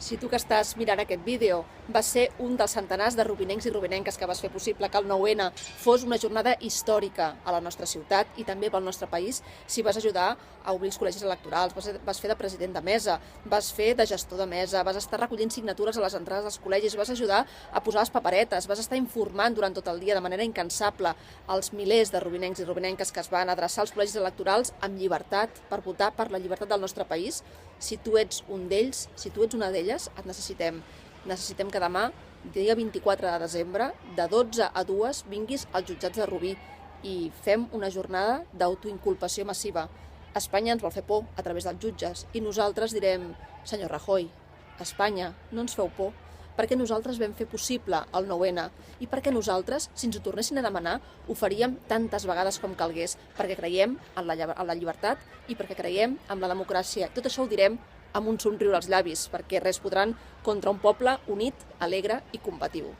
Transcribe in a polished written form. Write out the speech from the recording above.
Si tu que estàs mirant aquest vídeo vas ser un dels centenars de rubinencs i rubinenques que vas fer possible que el 9N fos una jornada històrica a la nostra ciutat i també pel nostre país, si vas ajudar a obrir els col·legis electorals, vas fer de president de mesa, vas fer de gestor de mesa, vas estar recollint signatures a les entrades dels col·legis, vas ajudar a posar les paperetes, vas estar informant durant tot el dia de manera incansable els milers de rubinencs i rubinenques que es van adreçar als col·legis electorals amb llibertat per votar per la llibertat del nostre país. Si tu ets un d'ells, si tu ets una d'elles, et necessitem. Necessitem que demà, dia 24 de desembre, de 12 a 2, vinguis als jutjats de Rubí i fem una jornada d'autoinculpació massiva. Espanya ens vol fer por a través dels jutges i nosaltres direm: senyor Rajoy, Espanya, no ens feu por, perquè nosaltres vam fer possible el 9N i perquè nosaltres, si ens ho tornessin a demanar, ho faríem tantes vegades com calgués, perquè creiem en la llibertat i perquè creiem en la democràcia. Tot això ho direm amb un somriure als llavis, perquè res podran contra un poble unit, alegre i combatiu.